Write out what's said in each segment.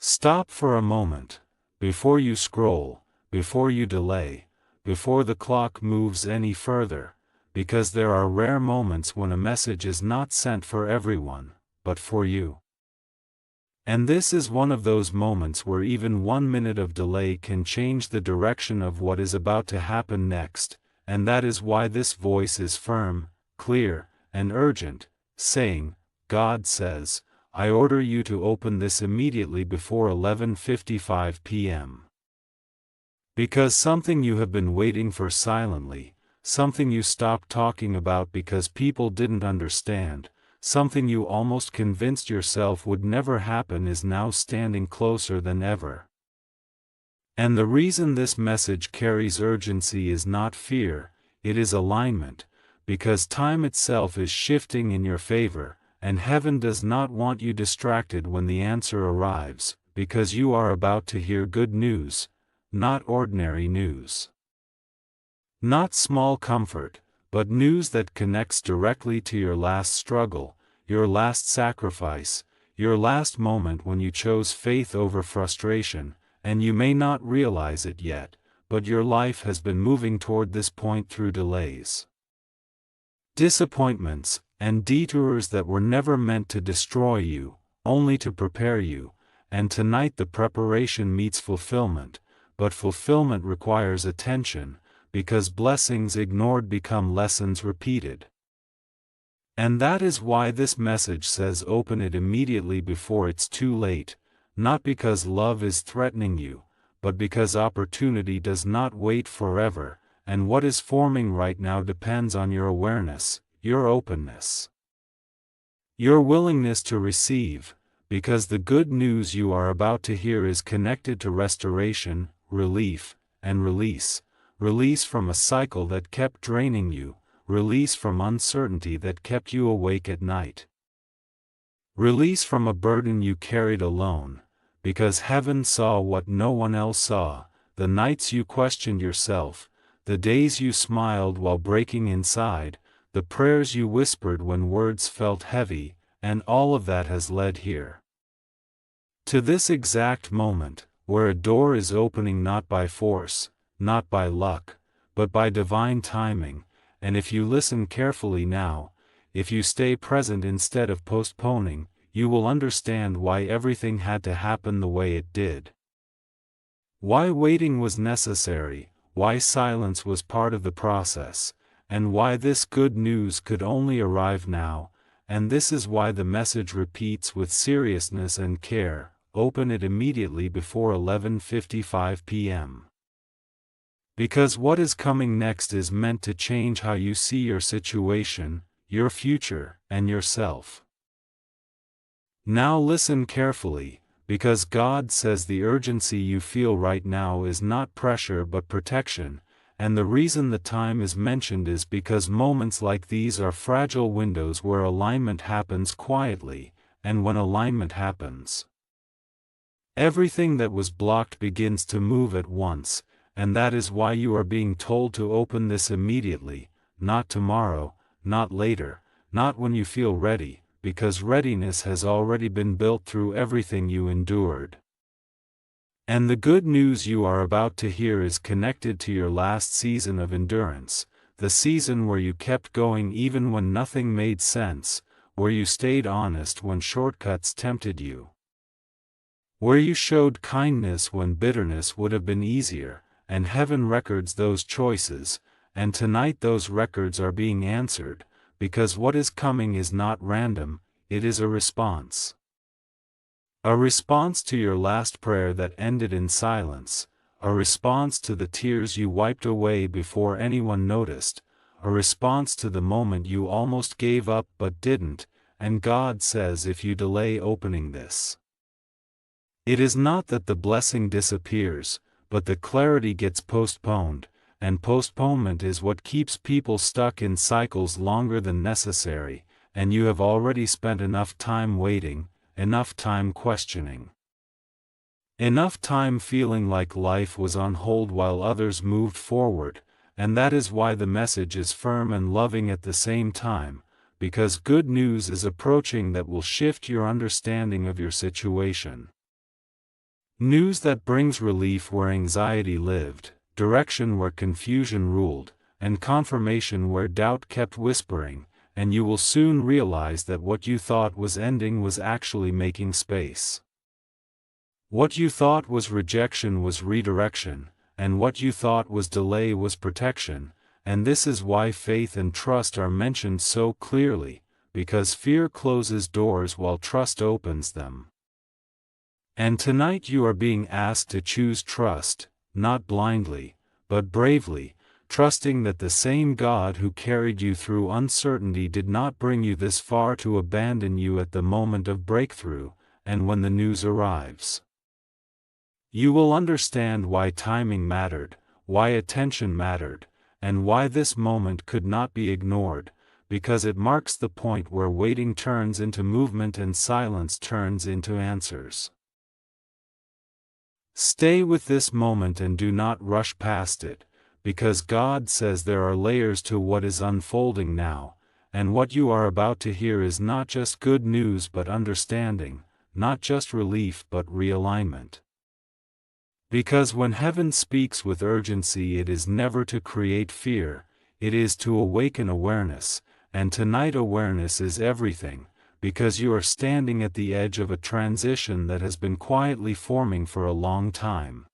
Stop for a moment, before you scroll, before you delay, before the clock moves any further, because there are rare moments when a message is not sent for everyone, but for you. And this is one of those moments where even 1 minute of delay can change the direction of what is about to happen next, and that is why this voice is firm, clear, and urgent, saying, God says, I order you to open this immediately before 11:55 p.m. Because something you have been waiting for silently, something you stopped talking about because people didn't understand, something you almost convinced yourself would never happen is now standing closer than ever. And the reason this message carries urgency is not fear, it is alignment, because time itself is shifting in your favor, and heaven does not want you distracted when the answer arrives, because you are about to hear good news, not ordinary news. Not small comfort, but news that connects directly to your last struggle, your last sacrifice, your last moment when you chose faith over frustration, and you may not realize it yet, but your life has been moving toward this point through delays, disappointments, and detours that were never meant to destroy you, only to prepare you, and tonight the preparation meets fulfillment, but fulfillment requires attention, because blessings ignored become lessons repeated. And that is why this message says open it immediately before it's too late, not because love is threatening you, but because opportunity does not wait forever, and what is forming right now depends on your awareness, your openness, your willingness to receive, because the good news you are about to hear is connected to restoration, relief, and release. Release from a cycle that kept draining you, release from uncertainty that kept you awake at night. Release from a burden you carried alone, because heaven saw what no one else saw, the nights you questioned yourself, the days you smiled while breaking inside, the prayers you whispered when words felt heavy, and all of that has led here. To this exact moment, where a door is opening not by force, not by luck, but by divine timing, and if you listen carefully now, if you stay present instead of postponing, you will understand why everything had to happen the way it did. Why waiting was necessary, why silence was part of the process, and why this good news could only arrive now, and this is why the message repeats with seriousness and care, open it immediately before 11:55 p.m. Because what is coming next is meant to change how you see your situation, your future, and yourself. Now listen carefully, because God says the urgency you feel right now is not pressure but protection, and the reason the time is mentioned is because moments like these are fragile windows where alignment happens quietly, and when alignment happens, everything that was blocked begins to move at once, and that is why you are being told to open this immediately, not tomorrow, not later, not when you feel ready, because readiness has already been built through everything you endured. And the good news you are about to hear is connected to your last season of endurance, the season where you kept going even when nothing made sense, where you stayed honest when shortcuts tempted you, where you showed kindness when bitterness would have been easier, and heaven records those choices, and tonight those records are being answered, because what is coming is not random, it is a response. A response to your last prayer that ended in silence, a response to the tears you wiped away before anyone noticed, a response to the moment you almost gave up but didn't, and God says if you delay opening this, it is not that the blessing disappears, but the clarity gets postponed, and postponement is what keeps people stuck in cycles longer than necessary, and you have already spent enough time waiting, enough time questioning, enough time feeling like life was on hold while others moved forward, and that is why the message is firm and loving at the same time, because good news is approaching that will shift your understanding of your situation. News that brings relief where anxiety lived, direction where confusion ruled, and confirmation where doubt kept whispering, and you will soon realize that what you thought was ending was actually making space. What you thought was rejection was redirection, and what you thought was delay was protection, and this is why faith and trust are mentioned so clearly, because fear closes doors while trust opens them. And tonight you are being asked to choose trust, not blindly, but bravely, trusting that the same God who carried you through uncertainty did not bring you this far to abandon you at the moment of breakthrough, and when the news arrives. You will understand why timing mattered, why attention mattered, and why this moment could not be ignored, because it marks the point where waiting turns into movement and silence turns into answers. Stay with this moment and do not rush past it, because God says there are layers to what is unfolding now, and what you are about to hear is not just good news but understanding, not just relief but realignment. Because when heaven speaks with urgency, it is never to create fear, it is to awaken awareness, and tonight awareness is everything, because you are standing at the edge of a transition that has been quietly forming for a long time.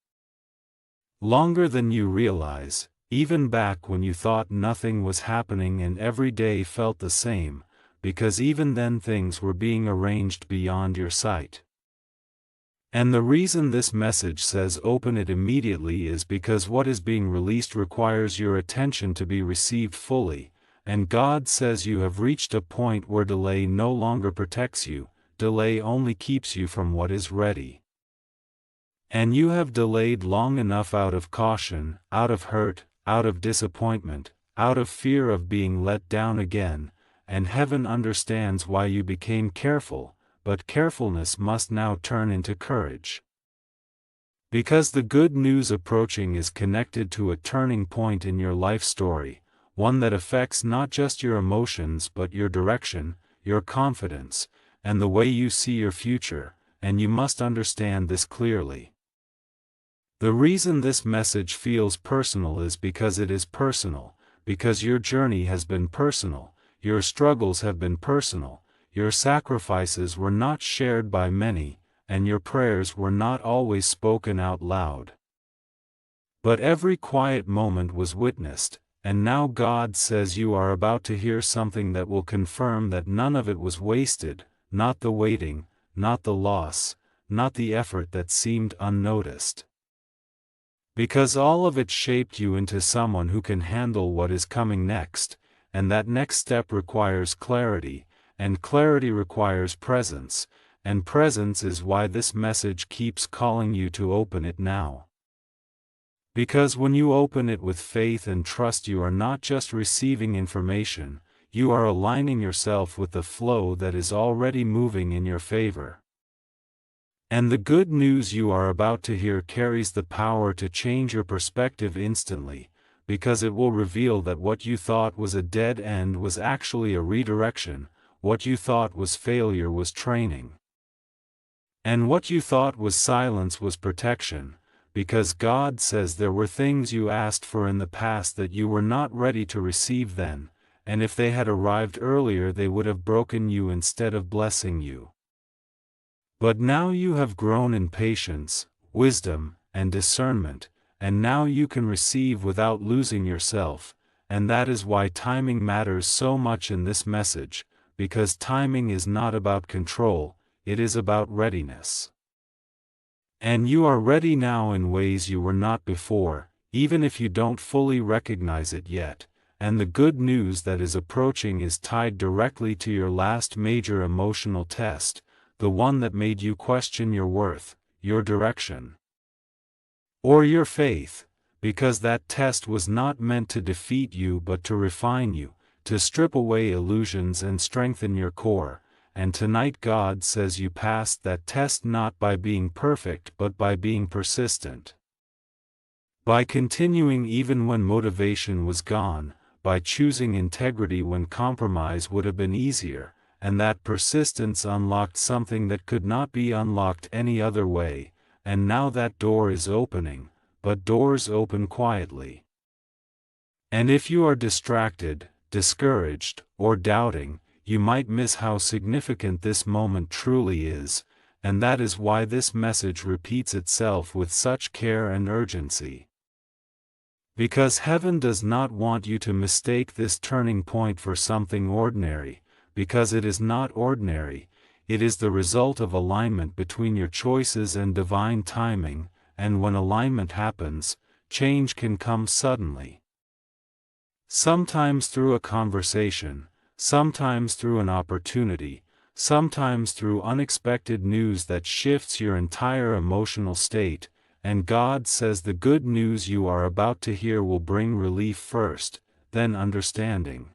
Longer than you realize, even back when you thought nothing was happening and every day felt the same, because even then things were being arranged beyond your sight. And the reason this message says open it immediately is because what is being released requires your attention to be received fully, and God says you have reached a point where delay no longer protects you, delay only keeps you from what is ready. And you have delayed long enough out of caution, out of hurt, out of disappointment, out of fear of being let down again, and heaven understands why you became careful, but carefulness must now turn into courage. Because the good news approaching is connected to a turning point in your life story, one that affects not just your emotions but your direction, your confidence, and the way you see your future, and you must understand this clearly. The reason this message feels personal is because it is personal, because your journey has been personal, your struggles have been personal, your sacrifices were not shared by many, and your prayers were not always spoken out loud. But every quiet moment was witnessed, and now God says you are about to hear something that will confirm that none of it was wasted, not the waiting, not the loss, not the effort that seemed unnoticed. Because all of it shaped you into someone who can handle what is coming next, and that next step requires clarity, and clarity requires presence, and presence is why this message keeps calling you to open it now. Because when you open it with faith and trust, you are not just receiving information, you are aligning yourself with the flow that is already moving in your favor. And the good news you are about to hear carries the power to change your perspective instantly, because it will reveal that what you thought was a dead end was actually a redirection, what you thought was failure was training. And what you thought was silence was protection, because God says there were things you asked for in the past that you were not ready to receive then, and if they had arrived earlier they would have broken you instead of blessing you. But now you have grown in patience, wisdom, and discernment, and now you can receive without losing yourself, and that is why timing matters so much in this message, because timing is not about control, it is about readiness. And you are ready now in ways you were not before, even if you don't fully recognize it yet, and the good news that is approaching is tied directly to your last major emotional test, the one that made you question your worth, your direction, or your faith, because that test was not meant to defeat you but to refine you, to strip away illusions and strengthen your core, and tonight God says you passed that test not by being perfect but by being persistent. By continuing even when motivation was gone, by choosing integrity when compromise would have been easier, and that persistence unlocked something that could not be unlocked any other way, and now that door is opening, but doors open quietly. And if you are distracted, discouraged, or doubting, you might miss how significant this moment truly is, and that is why this message repeats itself with such care and urgency. Because heaven does not want you to mistake this turning point for something ordinary, because it is not ordinary, it is the result of alignment between your choices and divine timing, and when alignment happens, change can come suddenly. Sometimes through a conversation, sometimes through an opportunity, sometimes through unexpected news that shifts your entire emotional state, and God says the good news you are about to hear will bring relief first, then understanding.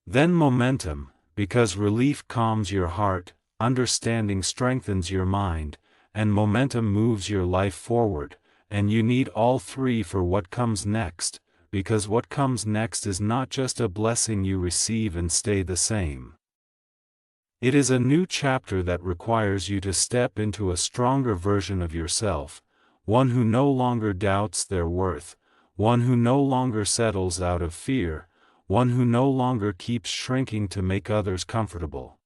Then momentum, because relief calms your heart, understanding strengthens your mind, and momentum moves your life forward, and you need all three for what comes next, because what comes next is not just a blessing you receive and stay the same. It is a new chapter that requires you to step into a stronger version of yourself, one who no longer doubts their worth, one who no longer settles out of fear, one who no longer keeps shrinking to make others comfortable.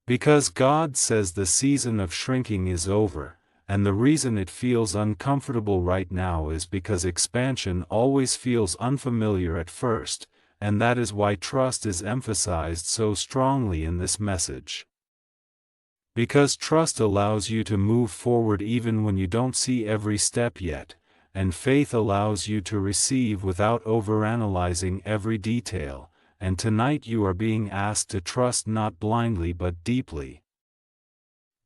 Because God says the season of shrinking is over, and the reason it feels uncomfortable right now is because expansion always feels unfamiliar at first, and that is why trust is emphasized so strongly in this message. Because trust allows you to move forward even when you don't see every step yet, and faith allows you to receive without overanalyzing every detail, and tonight you are being asked to trust not blindly but deeply.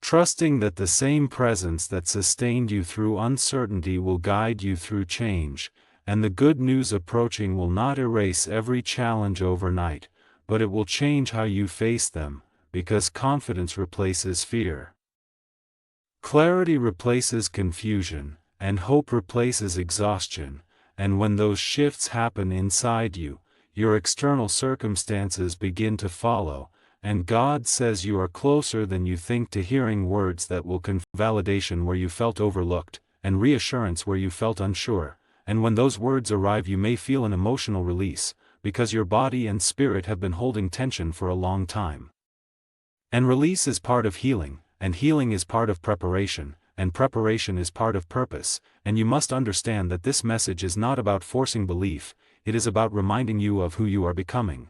Trusting that the same presence that sustained you through uncertainty will guide you through change, and the good news approaching will not erase every challenge overnight, but it will change how you face them, because confidence replaces fear. Clarity replaces confusion, and hope replaces exhaustion, and when those shifts happen inside you, your external circumstances begin to follow, and God says you are closer than you think to hearing words that will convey validation where you felt overlooked, and reassurance where you felt unsure, and when those words arrive you may feel an emotional release, because your body and spirit have been holding tension for a long time. And release is part of healing, and healing is part of preparation, and preparation is part of purpose, and you must understand that this message is not about forcing belief, it is about reminding you of who you are becoming.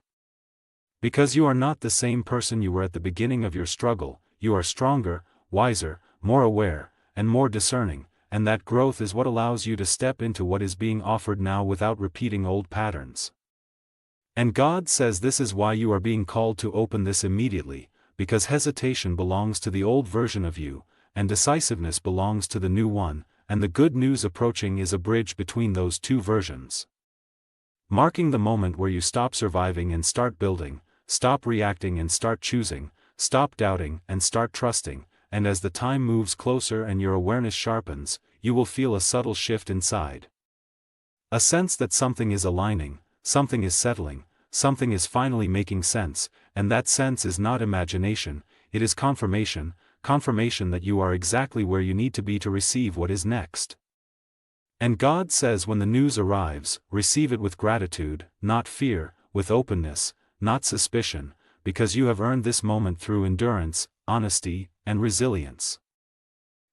Because you are not the same person you were at the beginning of your struggle, you are stronger, wiser, more aware, and more discerning, and that growth is what allows you to step into what is being offered now without repeating old patterns. And God says this is why you are being called to open this immediately, because hesitation belongs to the old version of you, and decisiveness belongs to the new one, and the good news approaching is a bridge between those two versions. Marking the moment where you stop surviving and start building, stop reacting and start choosing, stop doubting and start trusting, and as the time moves closer and your awareness sharpens, you will feel a subtle shift inside. A sense that something is aligning, something is settling, something is finally making sense, and that sense is not imagination, it is confirmation, confirmation that you are exactly where you need to be to receive what is next. And God says when the news arrives, receive it with gratitude, not fear, with openness, not suspicion, because you have earned this moment through endurance, honesty, and resilience.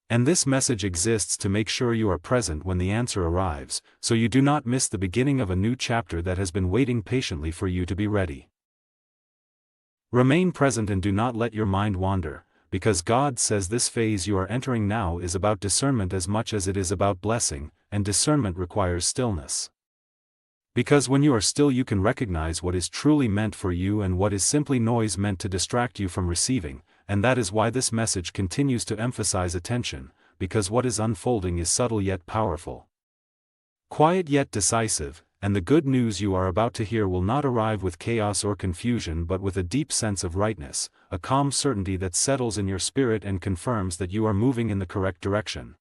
And this message exists to make sure you are present when the answer arrives, so you do not miss the beginning of a new chapter that has been waiting patiently for you to be ready. Remain present and do not let your mind wander, because God says this phase you are entering now is about discernment as much as it is about blessing, and discernment requires stillness. Because when you are still you can recognize what is truly meant for you and what is simply noise meant to distract you from receiving, and that is why this message continues to emphasize attention, because what is unfolding is subtle yet powerful. Quiet yet decisive, and the good news you are about to hear will not arrive with chaos or confusion but with a deep sense of rightness, a calm certainty that settles in your spirit and confirms that you are moving in the correct direction.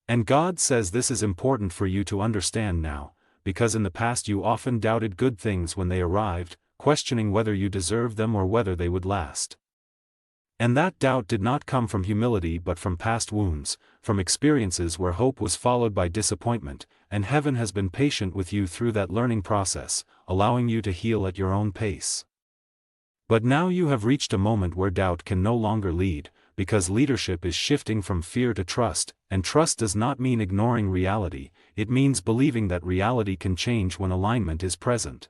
And God says this is important for you to understand now, because in the past you often doubted good things when they arrived, questioning whether you deserved them or whether they would last. And that doubt did not come from humility but from past wounds, from experiences where hope was followed by disappointment, and heaven has been patient with you through that learning process, allowing you to heal at your own pace. But now you have reached a moment where doubt can no longer lead, because leadership is shifting from fear to trust, and trust does not mean ignoring reality, it means believing that reality can change when alignment is present.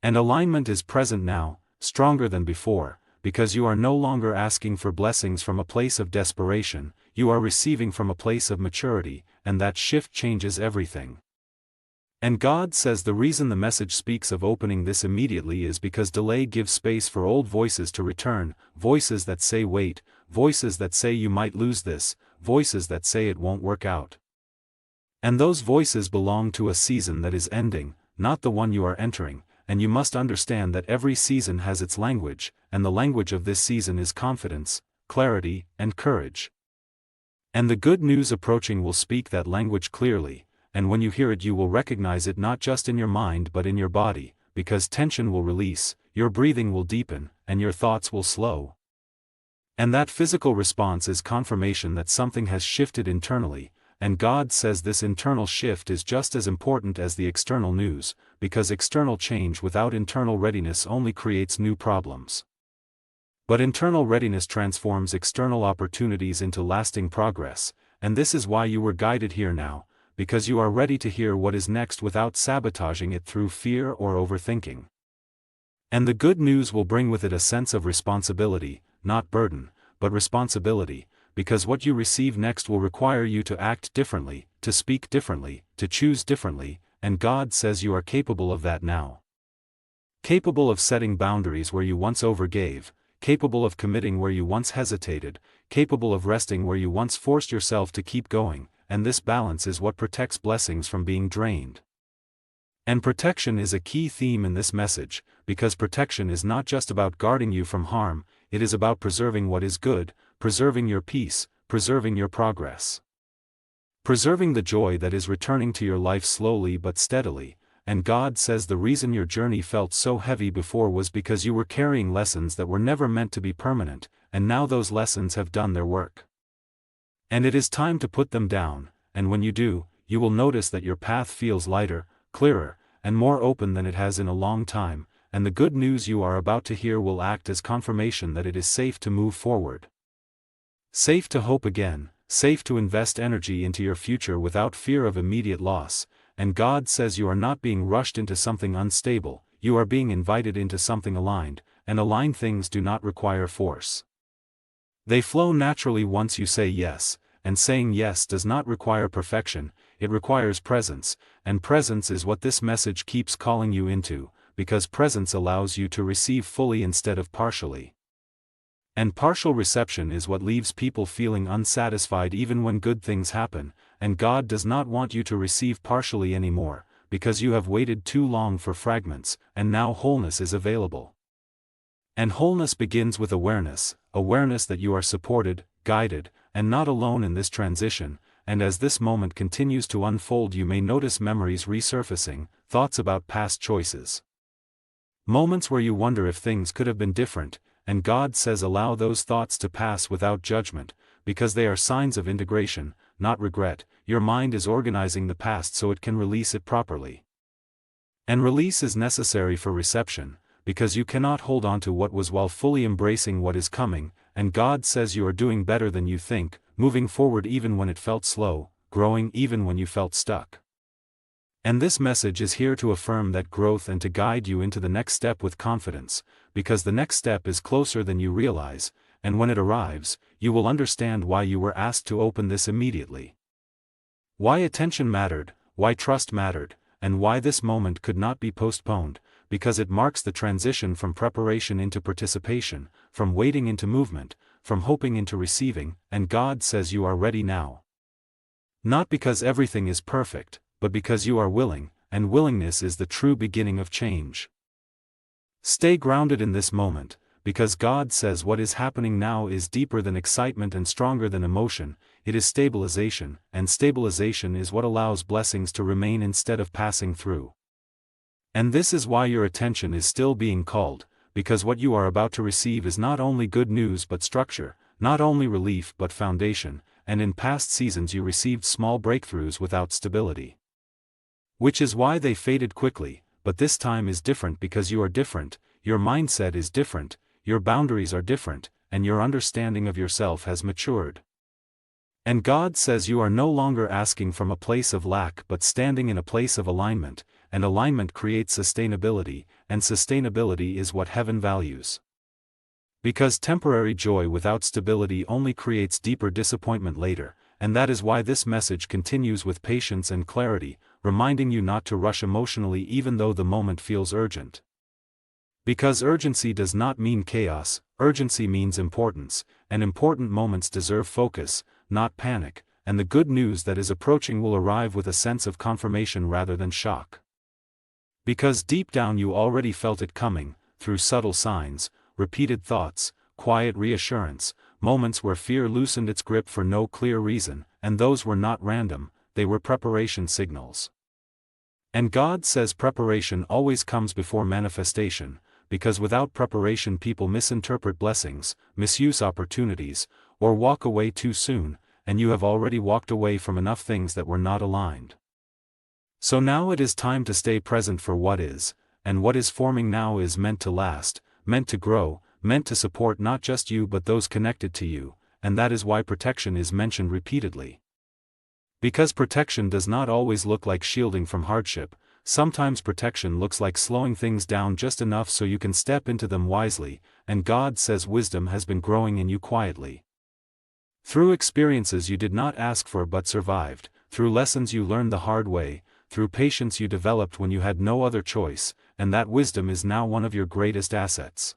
And alignment is present now, stronger than before, because you are no longer asking for blessings from a place of desperation, you are receiving from a place of maturity, and that shift changes everything. And God says the reason the message speaks of opening this immediately is because delay gives space for old voices to return, voices that say wait, voices that say you might lose this, voices that say it won't work out. And those voices belong to a season that is ending, not the one you are entering, and you must understand that every season has its language, and the language of this season is confidence, clarity, and courage. And the good news approaching will speak that language clearly, and when you hear it you will recognize it not just in your mind but in your body, because tension will release, your breathing will deepen, and your thoughts will slow. And that physical response is confirmation that something has shifted internally, and God says this internal shift is just as important as the external news, because external change without internal readiness only creates new problems. But internal readiness transforms external opportunities into lasting progress, and this is why you were guided here now, because you are ready to hear what is next without sabotaging it through fear or overthinking. And the good news will bring with it a sense of responsibility, not burden, but responsibility, because what you receive next will require you to act differently, to speak differently, to choose differently, and God says you are capable of that now. Capable of setting boundaries where you once overgave, capable of committing where you once hesitated, capable of resting where you once forced yourself to keep going, and this balance is what protects blessings from being drained. And protection is a key theme in this message, because protection is not just about guarding you from harm, it is about preserving what is good, preserving your peace, preserving your progress. Preserving the joy that is returning to your life slowly but steadily, and God says the reason your journey felt so heavy before was because you were carrying lessons that were never meant to be permanent, and now those lessons have done their work. And it is time to put them down, and when you do, you will notice that your path feels lighter, clearer, and more open than it has in a long time, and the good news you are about to hear will act as confirmation that it is safe to move forward. Safe to hope again, safe to invest energy into your future without fear of immediate loss, and God says you are not being rushed into something unstable, you are being invited into something aligned, and aligned things do not require force. They flow naturally once you say yes, and saying yes does not require perfection, it requires presence, and presence is what this message keeps calling you into, because presence allows you to receive fully instead of partially. And partial reception is what leaves people feeling unsatisfied even when good things happen, and God does not want you to receive partially anymore, because you have waited too long for fragments, and now wholeness is available. And wholeness begins with awareness that you are supported, guided, and not alone in this transition, and as this moment continues to unfold you may notice memories resurfacing, thoughts about past choices. Moments where you wonder if things could have been different, and God says allow those thoughts to pass without judgment, because they are signs of integration, not regret. Your mind is organizing the past so it can release it properly. And release is necessary for reception, because you cannot hold on to what was while fully embracing what is coming, and God says you are doing better than you think, moving forward even when it felt slow, growing even when you felt stuck. And this message is here to affirm that growth and to guide you into the next step with confidence, because the next step is closer than you realize, and when it arrives, you will understand why you were asked to open this immediately. Why attention mattered, why trust mattered, and why this moment could not be postponed, because it marks the transition from preparation into participation, from waiting into movement, from hoping into receiving, and God says you are ready now. Not because everything is perfect, but because you are willing, and willingness is the true beginning of change. Stay grounded in this moment, because God says what is happening now is deeper than excitement and stronger than emotion, it is stabilization, and stabilization is what allows blessings to remain instead of passing through. And this is why your attention is still being called, because what you are about to receive is not only good news but structure, not only relief but foundation, and in past seasons you received small breakthroughs without stability. Which is why they faded quickly, but this time is different because you are different, your mindset is different, your boundaries are different, and your understanding of yourself has matured. And God says you are no longer asking from a place of lack but standing in a place of alignment, and alignment creates sustainability, and sustainability is what heaven values. Because temporary joy without stability only creates deeper disappointment later, and that is why this message continues with patience and clarity, reminding you not to rush emotionally even though the moment feels urgent. Because urgency does not mean chaos, urgency means importance, and important moments deserve focus, not panic, and the good news that is approaching will arrive with a sense of confirmation rather than shock. Because deep down you already felt it coming, through subtle signs, repeated thoughts, quiet reassurance, moments where fear loosened its grip for no clear reason, and those were not random, they were preparation signals. And God says preparation always comes before manifestation, because without preparation people misinterpret blessings, misuse opportunities, or walk away too soon, and you have already walked away from enough things that were not aligned. So now it is time to stay present for what is, and what is forming now is meant to last, meant to grow, meant to support not just you but those connected to you, and that is why protection is mentioned repeatedly. Because protection does not always look like shielding from hardship, sometimes protection looks like slowing things down just enough so you can step into them wisely, and God says wisdom has been growing in you quietly. Through experiences you did not ask for but survived, through lessons you learned the hard way, through patience you developed when you had no other choice, and that wisdom is now one of your greatest assets.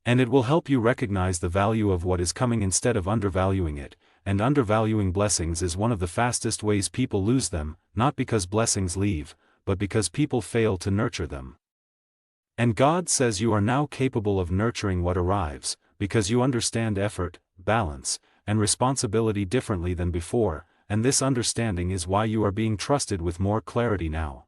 And it will help you recognize the value of what is coming instead of undervaluing it, and undervaluing blessings is one of the fastest ways people lose them, not because blessings leave, but because people fail to nurture them. And God says you are now capable of nurturing what arrives, because you understand effort, balance, and responsibility differently than before, and this understanding is why you are being trusted with more clarity now.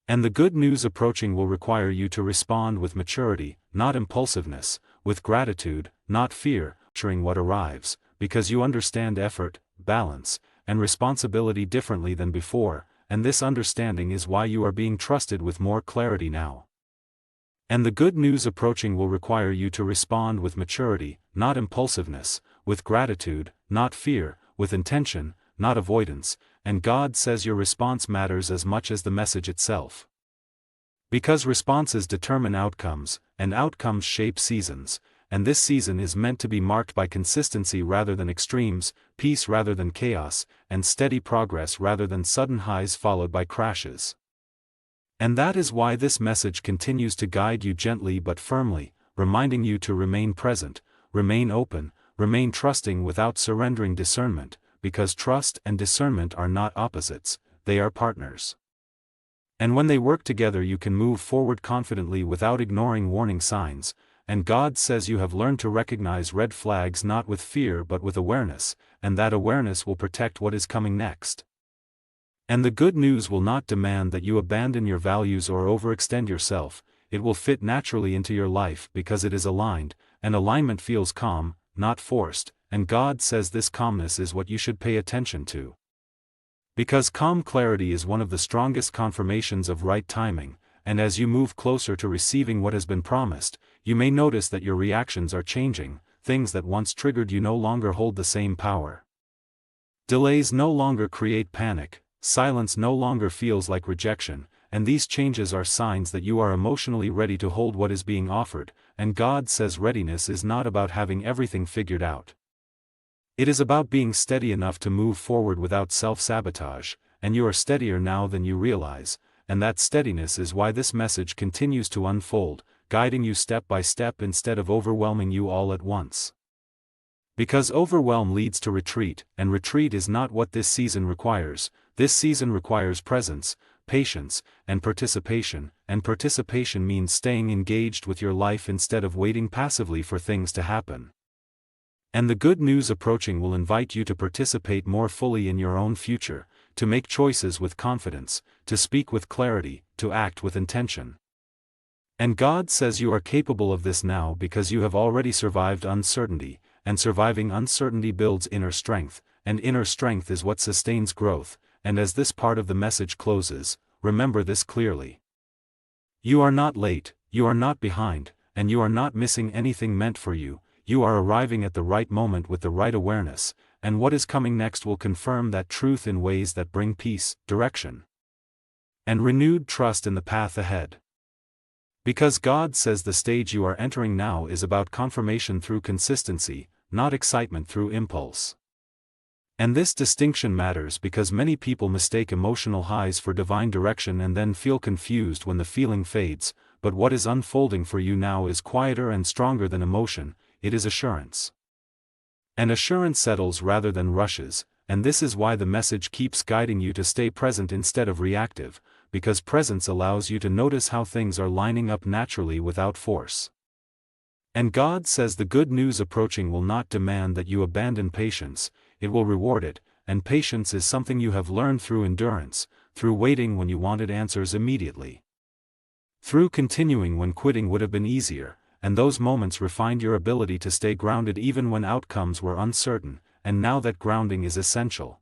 And the good news approaching will require you to respond with maturity, not impulsiveness, with gratitude, not fear, nurturing what arrives, because you understand effort, balance, and responsibility differently than before, and this understanding is why you are being trusted with more clarity now. And the good news approaching will require you to respond with maturity, not impulsiveness, with gratitude, not fear, with intention, not avoidance, and God says your response matters as much as the message itself. Because responses determine outcomes, and outcomes shape seasons, and this season is meant to be marked by consistency rather than extremes, peace rather than chaos, and steady progress rather than sudden highs followed by crashes. And that is why this message continues to guide you gently but firmly, reminding you to remain present, remain open, remain trusting without surrendering discernment, because trust and discernment are not opposites, they are partners. And when they work together you can move forward confidently without ignoring warning signs, and God says you have learned to recognize red flags not with fear but with awareness, and that awareness will protect what is coming next. And the good news will not demand that you abandon your values or overextend yourself, it will fit naturally into your life because it is aligned, and alignment feels calm, not forced, and God says this calmness is what you should pay attention to. Because calm clarity is one of the strongest confirmations of right timing, and as you move closer to receiving what has been promised, you may notice that your reactions are changing, things that once triggered you no longer hold the same power. Delays no longer create panic, silence no longer feels like rejection, and these changes are signs that you are emotionally ready to hold what is being offered, and God says readiness is not about having everything figured out. It is about being steady enough to move forward without self-sabotage, and you are steadier now than you realize, and that steadiness is why this message continues to unfold, guiding you step by step instead of overwhelming you all at once. Because overwhelm leads to retreat, and retreat is not what this season requires. This season requires presence, patience, and participation means staying engaged with your life instead of waiting passively for things to happen. And the good news approaching will invite you to participate more fully in your own future, to make choices with confidence, to speak with clarity, to act with intention. And God says you are capable of this now because you have already survived uncertainty, and surviving uncertainty builds inner strength, and inner strength is what sustains growth. And as this part of the message closes, remember this clearly. You are not late, you are not behind, and you are not missing anything meant for you. You are arriving at the right moment with the right awareness, and what is coming next will confirm that truth in ways that bring peace, direction, and renewed trust in the path ahead. Because God says the stage you are entering now is about confirmation through consistency, not excitement through impulse. And this distinction matters because many people mistake emotional highs for divine direction and then feel confused when the feeling fades, but what is unfolding for you now is quieter and stronger than emotion, it is assurance. And assurance settles rather than rushes, and this is why the message keeps guiding you to stay present instead of reactive, because presence allows you to notice how things are lining up naturally without force. And God says the good news approaching will not demand that you abandon patience, it will reward it, and patience is something you have learned through endurance, through waiting when you wanted answers immediately, through continuing when quitting would have been easier, and those moments refined your ability to stay grounded even when outcomes were uncertain, and now that grounding is essential.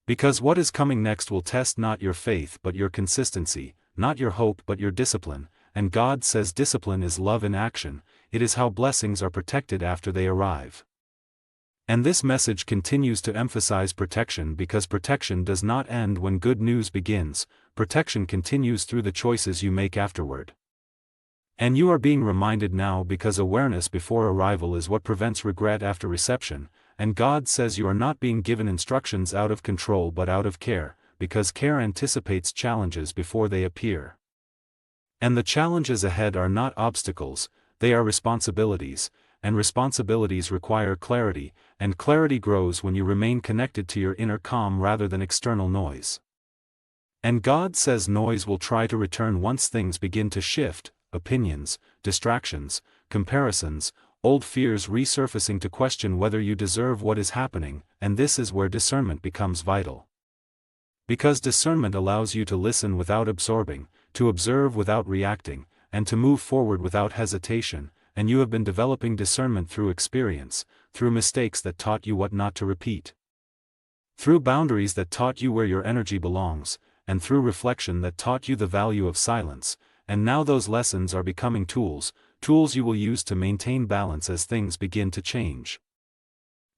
Because what is coming next will test not your faith but your consistency, not your hope but your discipline, and God says discipline is love in action, it is how blessings are protected after they arrive. And this message continues to emphasize protection because protection does not end when good news begins, protection continues through the choices you make afterward. And you are being reminded now because awareness before arrival is what prevents regret after reception, and God says you are not being given instructions out of control but out of care, because care anticipates challenges before they appear. And the challenges ahead are not obstacles, they are responsibilities, and responsibilities require clarity, and clarity grows when you remain connected to your inner calm rather than external noise. And God says noise will try to return once things begin to shift, opinions, distractions, comparisons, old fears resurfacing to question whether you deserve what is happening, and this is where discernment becomes vital. Because discernment allows you to listen without absorbing, to observe without reacting, and to move forward without hesitation, and you have been developing discernment through experience, through mistakes that taught you what not to repeat, through boundaries that taught you where your energy belongs, and through reflection that taught you the value of silence, and now those lessons are becoming tools you will use to maintain balance as things begin to change.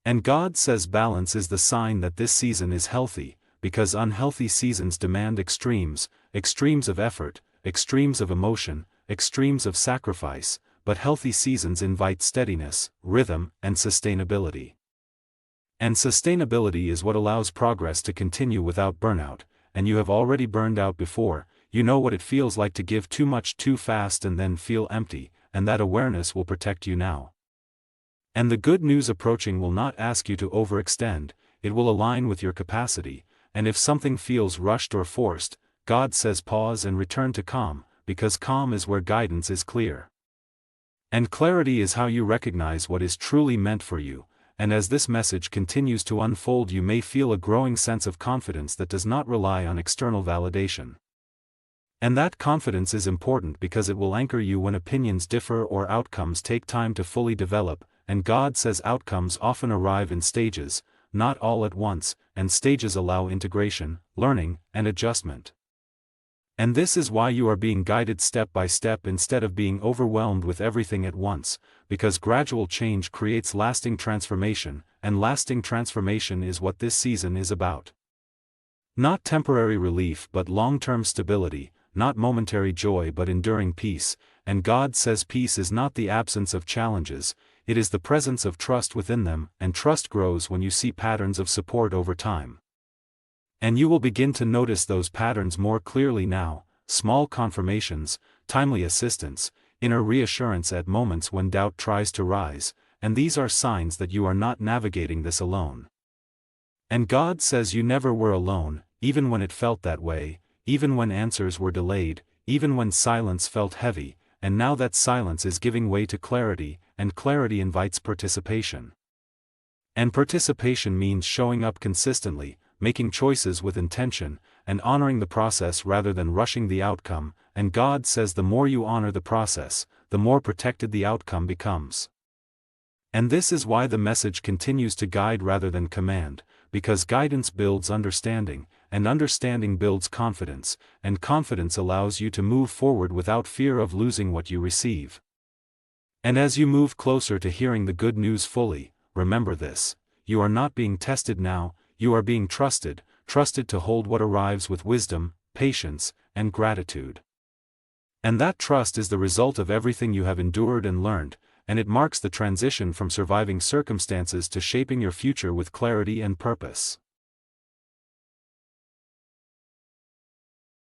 And God says balance is the sign that this season is healthy, because unhealthy seasons demand extremes of effort, extremes of emotion, extremes of sacrifice, but healthy seasons invite steadiness, rhythm, and sustainability. And sustainability is what allows progress to continue without burnout, and you have already burned out before, you know what it feels like to give too much too fast and then feel empty, and that awareness will protect you now. And the good news approaching will not ask you to overextend, it will align with your capacity, and if something feels rushed or forced, God says pause and return to calm, because calm is where guidance is clear. And clarity is how you recognize what is truly meant for you, and as this message continues to unfold you may feel a growing sense of confidence that does not rely on external validation. And that confidence is important because it will anchor you when opinions differ or outcomes take time to fully develop, and God says outcomes often arrive in stages, not all at once, and stages allow integration, learning, and adjustment. And this is why you are being guided step by step instead of being overwhelmed with everything at once, because gradual change creates lasting transformation, and lasting transformation is what this season is about. Not temporary relief but long-term stability, not momentary joy but enduring peace, and God says peace is not the absence of challenges, it is the presence of trust within them, and trust grows when you see patterns of support over time. And you will begin to notice those patterns more clearly now, small confirmations, timely assistance, inner reassurance at moments when doubt tries to rise, and these are signs that you are not navigating this alone. And God says you never were alone, even when it felt that way, even when answers were delayed, even when silence felt heavy, and now that silence is giving way to clarity, and clarity invites participation. And participation means showing up consistently, making choices with intention, and honoring the process rather than rushing the outcome, and God says the more you honor the process, the more protected the outcome becomes. And this is why the message continues to guide rather than command, because guidance builds understanding, and understanding builds confidence, and confidence allows you to move forward without fear of losing what you receive. And as you move closer to hearing the good news fully, remember this: you are not being tested now, you are being trusted to hold what arrives with wisdom, patience, and gratitude. And that trust is the result of everything you have endured and learned, and it marks the transition from surviving circumstances to shaping your future with clarity and purpose.